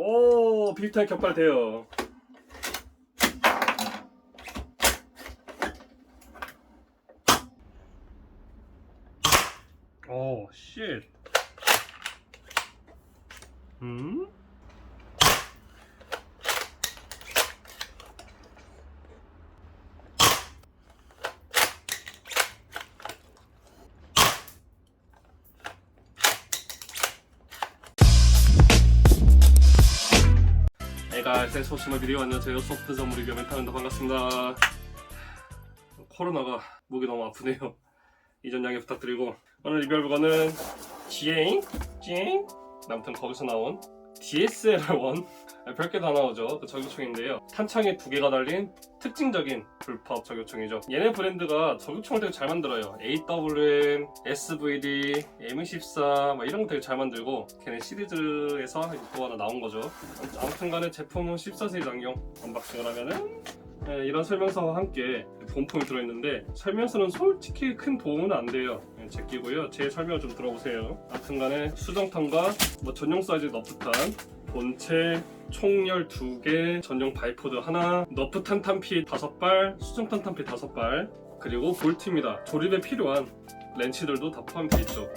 오, 비슷하게 격발돼요. 오, 쉣. 에갈세 소심한 비디오 안녕하세요. 소프트 선물 리뷰 멘탈입니다. 반갑습니다. 코로나가 목이 너무 아프네요. 이전 양해 부탁드리고 오늘 리뷰할 물건은 지에잉? 아무튼 거기서 나온 DSLR1 별게 다 나오죠. 그 저격총인데요. 탄창에 2개가 달린 특징적인 불법 저격총이죠. 얘네 브랜드가 저격총을 되게 잘 만들어요. AWM, SVD, M14 막 이런 거 되게 잘 만들고 걔네 시리즈에서 또 하나 나온 거죠. 아무튼 간에 제품은 14세기 장용 언박싱을 하면은 이런 설명서와 함께 본품이 들어있는데 설명서는 솔직히 큰 도움은 안 돼요. 제끼고요. 제 설명을 좀 들어보세요. 아무튼간에 수정탄과 전용 사이즈 너프탄, 본체, 총열 2개, 전용 바이포드 하나, 너프탄 탄피 5발, 수정탄 탄피 5발, 그리고 볼트입니다. 조립에 필요한 렌치들도 다 포함되어 있죠.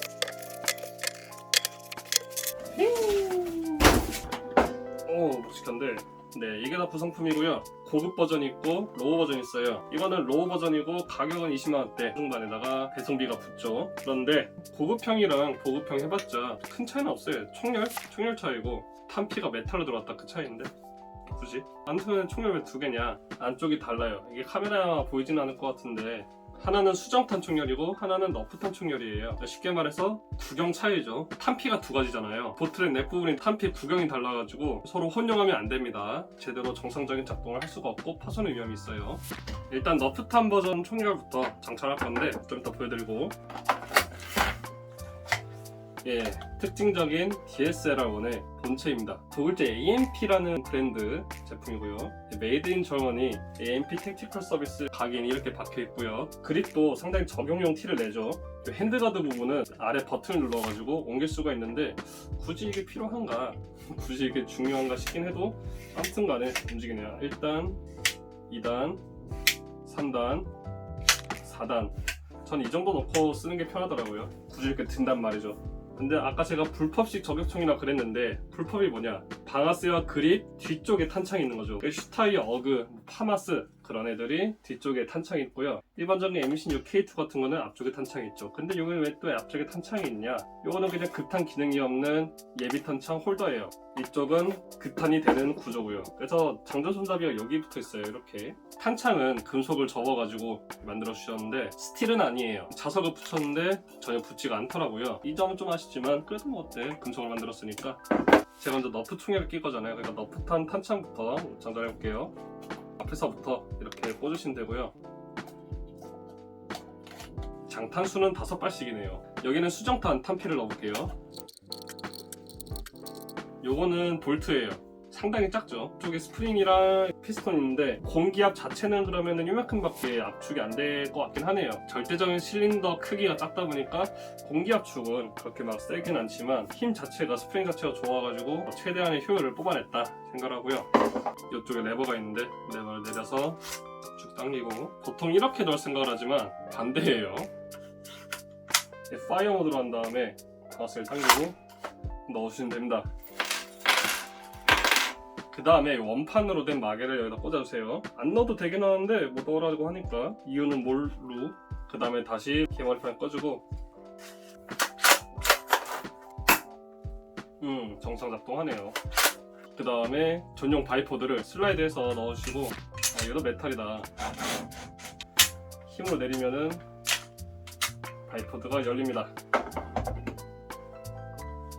오, 묵직한데 네, 이게 다 구성품이고요. 고급 버전이 있고 로우 버전이 있어요. 이거는 로우 버전이고 가격은 20만원대 중반에다가 배송비가 붙죠. 그런데 고급형이랑 보급형 해봤자 큰 차이는 없어요. 총열 차이고 탄피가 메탈로 들어왔다 그 차이인데 굳이? 아무튼 총열 왜 2개냐? 안쪽이 달라요. 이게 카메라 보이진 않을 것 같은데 하나는 수정탄 총열이고 하나는 너프탄 총열이에요. 쉽게 말해서 구경 차이죠. 탄피가 2가지잖아요. 보트의 넥 부분이 탄피 구경이 달라가지고 서로 혼용하면 안 됩니다. 제대로 정상적인 작동을 할 수가 없고 파손의 위험이 있어요. 일단 너프탄 버전 총열부터 장착할 건데 좀 이따 보여드리고 예, 특징적인 DSLR1의 본체입니다. 두 글자 AMP라는 브랜드 제품이고요. 메이드 인 저머니 AMP 택티컬 서비스 각인이 이렇게 박혀있고요. 그립도 상당히 적용용 티를 내죠. 핸드가드 부분은 아래 버튼을 눌러가지고 옮길 수가 있는데 굳이 이게 필요한가? 굳이 이게 중요한가 싶긴 해도 아무튼 간에 움직이네요. 1단, 2단, 3단, 4단 전 이 정도 놓고 쓰는 게 편하더라고요. 굳이 이렇게 든단 말이죠. 근데 아까 제가 불법식 저격총이라 그랬는데 불법이 뭐냐? 방아쇠와 그립 뒤쪽에 탄창이 있는 거죠. 슈타이어, 어그, 파마스 그런 애들이 뒤쪽에 탄창이 있고요. 일반적인 M16 K2 같은 거는 앞쪽에 탄창이 있죠. 근데 이거는 왜 또 앞쪽에 탄창이 있냐? 이거는 그냥 급탄 기능이 없는 예비 탄창 홀더예요. 이쪽은 급탄이 되는 구조고요. 그래서 장전 손잡이가 여기 붙어 있어요. 이렇게 탄창은 금속을 접어가지고 만들어 주셨는데 스틸은 아니에요. 자석을 붙였는데 전혀 붙지가 않더라고요. 이 점은 좀 아쉽지만 그래도 뭐 어때? 금속을 만들었으니까. 제가 먼저 너프 총열을 낄 거잖아요. 그러니까 너프탄 탄창부터 장전해 볼게요. 앞에서부터 이렇게 꽂으시면 되고요. 장탄수는 5발씩이네요. 여기는 수정탄 탄피를 넣어볼게요. 요거는 볼트예요. 상당히 작죠. 이쪽에 스프링이랑 피스톤이 있는데 공기압 자체는 그러면은 이만큼밖에 압축이 안 될 것 같긴 하네요. 절대적인 실린더 크기가 작다 보니까 공기압 축은 그렇게 막 세긴 않지만 힘 자체가 스프링 자체가 좋아가지고 최대한의 효율을 뽑아냈다 생각하고요. 이쪽에 레버가 있는데 레버를 내려서 쭉 당기고 보통 이렇게 넣을 생각을 하지만 반대예요. 파이어 모드로 한 다음에 방아쇠를 당기고 넣으시면 됩니다. 그 다음에 원판으로 된 마개를 여기다 꽂아주세요. 안 넣어도 되긴 하는데 뭐 넣으라고 하니까 이유는 모르고 그 다음에 다시 개머리판 꺼주고 정상 작동하네요. 그 다음에 전용 바이포드를 슬라이드해서 넣으시고 이것도 메탈이다. 힘으로 내리면은 바이포드가 열립니다.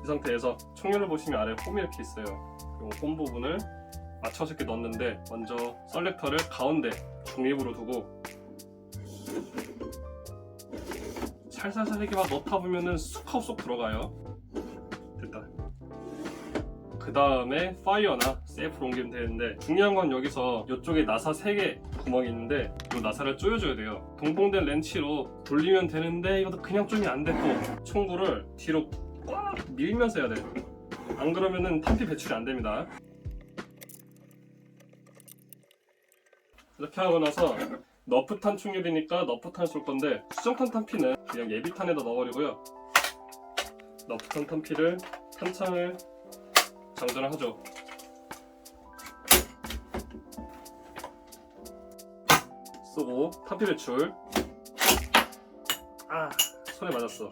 이 상태에서 총열을 보시면 아래 홈이 이렇게 있어요. 이 홈 부분을 맞춰서 이렇게 넣는데 먼저 셀렉터를 가운데 중립으로 두고 살살살 이렇게 막 넣다 보면은 쑥 하고 쏙 들어가요. 됐다. 그 다음에 파이어나 세이프로 옮기면 되는데 중요한 건 여기서 이쪽에 나사 3개 구멍이 있는데 이 나사를 조여줘야 돼요. 동봉된 렌치로 돌리면 되는데 이것도 그냥 좀이 안 되고 총구를 뒤로 꽉 밀면서 해야 돼요. 안 그러면은 탄피 배출이 안 됩니다. 이렇게 하고 나서 너프탄 충혈이니까 너프탄 쏠 건데, 수정탄 탄피는 그냥 예비탄에다 넣어버리고요. 너프탄 탄피를 탄창을 장전을 하죠. 쏘고 탄피 배출. 아, 손에 맞았어.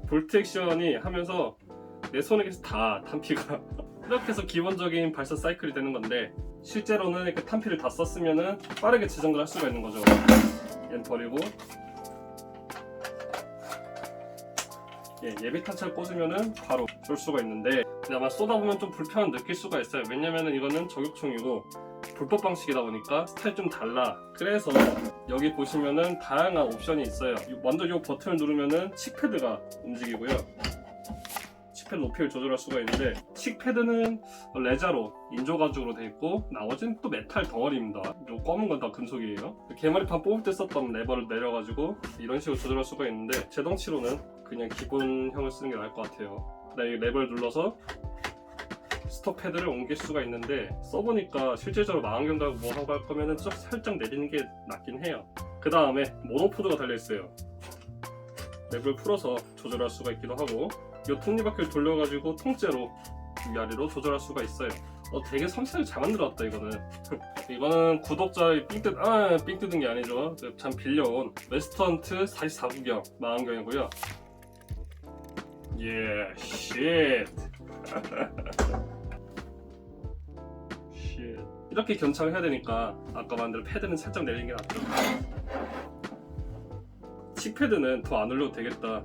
볼트 액션이 하면서 내 손에 계속 다 탄피가 이렇게 해서 기본적인 발사 사이클이 되는 건데, 실제로는 이렇게 탄피를 다 썼으면은 빠르게 재정을 할 수가 있는 거죠. 얘는 버리고, 예비 탄차를 꽂으면은 바로 쏠 수가 있는데, 근데 아마 쏘다 보면 좀 불편함 느낄 수가 있어요. 왜냐면은 이거는 저격총이고 불법 방식이다 보니까 스타일이 좀 달라. 그래서 여기 보시면은 다양한 옵션이 있어요. 먼저 이 버튼을 누르면은 칙패드가 움직이고요. 칙패드 높이를 조절할 수가 있는데, 칙패드는 레자로 인조 가죽으로 되어 있고 나머지는 또 메탈 덩어리입니다. 요 검은 건 다 금속이에요. 개머리판 뽑을 때 썼던 레버를 내려가지고 이런 식으로 조절할 수가 있는데, 제 덩치로는 그냥 기본형을 쓰는 게 나을 것 같아요. 그다음에 이 레버를 눌러서 스톱 패드를 옮길 수가 있는데, 써보니까 실질적으로 망원경 달고 뭐 하고 할 거면은 좀 살짝 내리는 게 낫긴 해요. 그 다음에 모노포드가 달려있어요. 레버를 풀어서 조절할 수가 있기도 하고, 이 톱니바퀴를 돌려가지고 통째로 위아래로 조절할 수가 있어요. 되게 섬세하게 잘 만들었다 이거는. 이거는 구독자의 삥 뜯은 게 아니죠. 참 빌려온 웨스턴트 44구경 망원경이고요. 예, 쉣. 이렇게 견착을 해야 되니까 아까 만든 패드는 살짝 내리는 게 낫죠. 칙패드는 더 안 올려도 되겠다.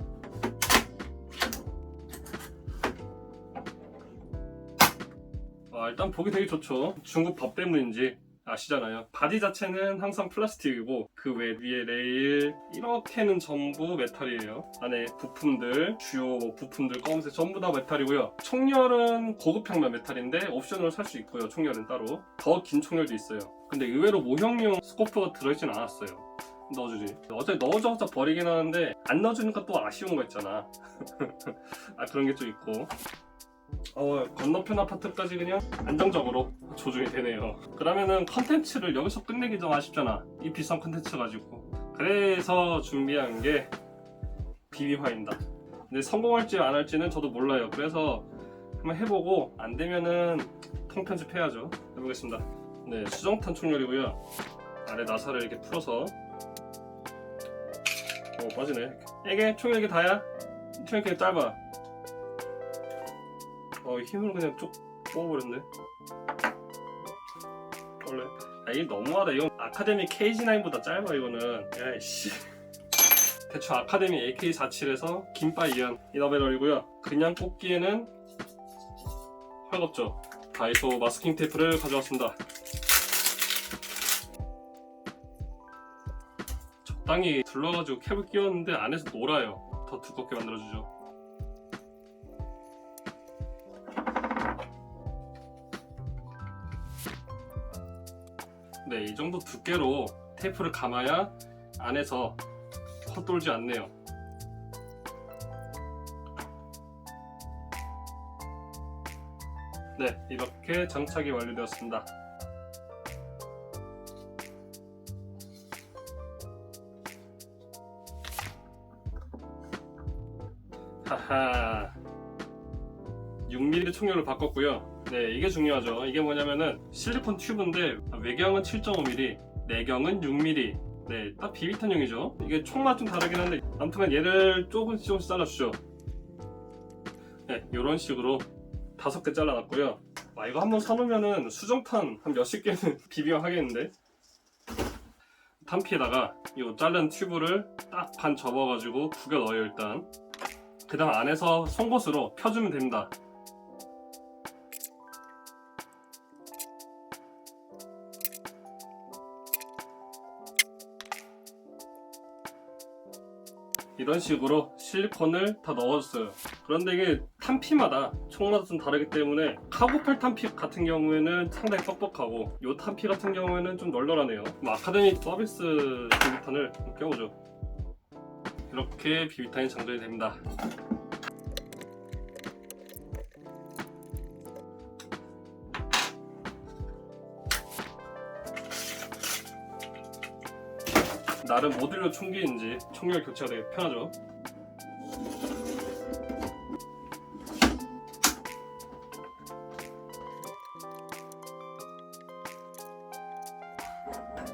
일단 보기 되게 좋죠. 중국 법 때문인지 아시잖아요. 바디 자체는 항상 플라스틱이고 그 위에 레일 이렇게는 전부 메탈이에요. 안에 부품들, 주요 부품들 검은색 전부 다 메탈이고요. 총열은 고급형만 메탈인데 옵션으로 살 수 있고요. 총열은 따로. 더 긴 총열도 있어요. 근데 의외로 모형용 스코프가 들어있진 않았어요. 넣어주지. 어차피 넣어줘서 버리긴 하는데 안 넣어주니까 또 아쉬운 거 있잖아. 그런 게 좀 있고. 건너편 아파트까지 그냥 안정적으로 조정이 되네요. 그러면은 컨텐츠를 여기서 끝내기 좀 아쉽잖아. 이 비싼 컨텐츠 가지고. 그래서 준비한 게 비비화입니다. 근데 성공할지 안 할지는 저도 몰라요. 그래서 한번 해보고 안 되면은 통편집 해야죠. 해보겠습니다. 네, 수정탄 총열이고요. 아래 나사를 이렇게 풀어서 빠지네. 이게 총열 이게 다야? 총열 이렇게 짧아. 힘으로 그냥 쭉 뽑아버렸네. 원래 이게 너무하다. 이건 아카데미 KG9보다 짧아. 이거는 야이씨. 대충 아카데미 AK47에서 긴바 이안 이너베럴이고요. 그냥 꽂기에는 헐겁죠. 다이소 마스킹 테이프를 가져왔습니다. 적당히 둘러가지고 캡을 끼웠는데 안에서 놀아요. 더 두껍게 만들어주죠. 네, 이 정도 두께로 테이프를 감아야 안에서 헛돌지 않네요. 네, 이렇게 장착이 완료되었습니다. 하하, 6mm 총열로 바꿨고요. 네, 이게 중요하죠. 이게 뭐냐면은 실리콘 튜브인데 외경은 7.5mm, 내경은 6mm. 네, 딱 비비탄용이죠. 이게 총맛 좀 다르긴 한데 아무튼 얘를 조금씩 잘라주죠. 네, 이런 식으로 5개 잘라놨고요. 이거 한번 사놓으면은 수정탄 한 몇십 개는 비비어 하겠는데. 탄피에다가 이 자른 튜브를 딱 반 접어가지고 구겨 넣어요. 일단 그 다음 안에서 송곳으로 펴주면 됩니다. 이런 식으로 실리콘을 다 넣어줬어요. 그런데 이게 탄피마다 총마다 좀 다르기 때문에 카고팔 탄피 같은 경우에는 상당히 뻑뻑하고 이 탄피 같은 경우에는 좀 널널하네요. 아카데미 서비스 비비탄을 껴보죠. 이렇게 비비탄이 장전이 됩니다. 나름 모듈러 총기인지 총열 교체가 되게 편하죠.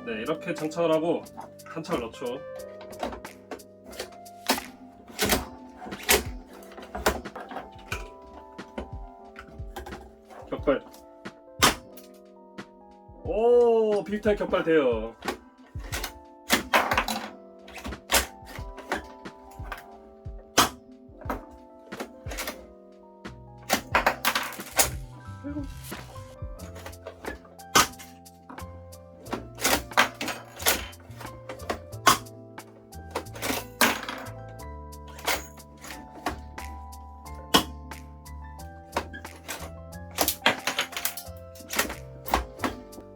네, 이렇게 장착을 하고 탄창을 넣죠. 격발. 오, 비비탄 격발돼요.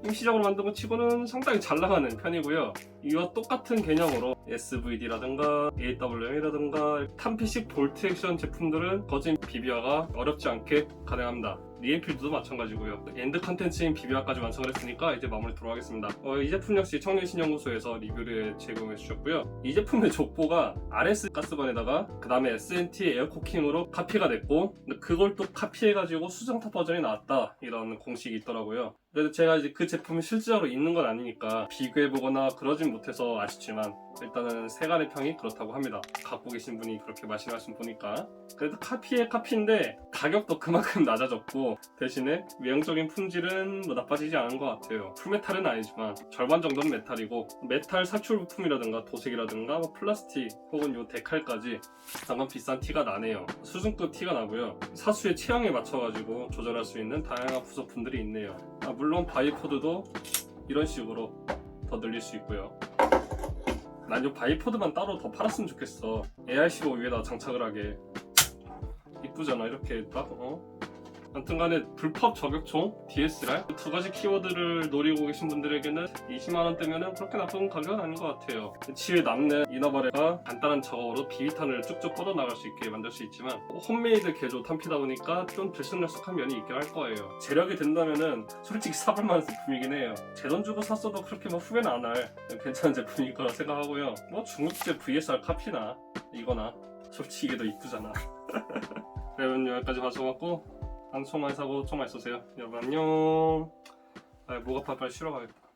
임시적으로 만든 것 치고는 상당히 잘 나가는 편이고요. 이와 똑같은 개념으로 SVD라든가 AWM이라든가 탄피식 볼트 액션 제품들은 거진 비비화가 어렵지 않게 가능합니다. 리엔필드도 마찬가지고요. 엔드 컨텐츠인 비비화까지 완성을 했으니까 이제 마무리 들어가겠습니다. 이 제품 역시 청년신연구소에서 리뷰를 제공해 주셨고요. 이 제품의 족보가 RS 가스관에다가 그 다음에 SNT 에어코킹으로 카피가 됐고 그걸 또 카피해가지고 수정탑 버전이 나왔다, 이런 공식이 있더라고요. 그래서 제가 이제 그 제품이 실질적으로 있는 건 아니니까 비교해보거나 그러진 못해서 아쉽지만 일단은 세간의 평이 그렇다고 합니다. 갖고 계신 분이 그렇게 말씀하신 보니까. 그래도 카피의 카피인데 가격도 그만큼 낮아졌고 대신에 외형적인 품질은 뭐 나빠지지 않은 것 같아요. 풀메탈은 아니지만 절반 정도는 메탈이고 메탈 사출 부품이라든가 도색이라든가 뭐 플라스틱 혹은 요 데칼까지 상당히 비싼 티가 나네요. 수준급 티가 나고요. 사수의 체형에 맞춰가지고 조절할 수 있는 다양한 부속품들이 있네요. 물론 바이포드도 이런 식으로 더 늘릴 수 있고요. 난 이 바이포드만 따로 더 팔았으면 좋겠어. AR-15 위에다 장착을 하게. 이쁘잖아 이렇게 딱. 아무튼간에 불법 저격총 DSR 두 가지 키워드를 노리고 계신 분들에게는 20만원대면은 그렇게 나쁜 가격은 아닌 것 같아요. 치에 남는 이너바레가 간단한 작업으로 비비탄을 쭉쭉 뻗어나갈 수 있게 만들 수 있지만 홈메이드 개조 탄피다 보니까 좀 들쑥날쑥한 면이 있긴 할 거예요. 재력이 된다면은 솔직히 사볼만한 제품이긴 해요. 제 돈 주고 샀어도 그렇게 뭐 후회는 안 할 괜찮은 제품일 거라 생각하고요. 뭐 중국제 VSR 카피나 이거나 솔직히 이게 더 이쁘잖아. 여러분 여기까지 봐주셔서 총 많이 사고 총 많이 쏘세요. 여러분 안녕. 목 아파 빨리 쉬러 가겠다.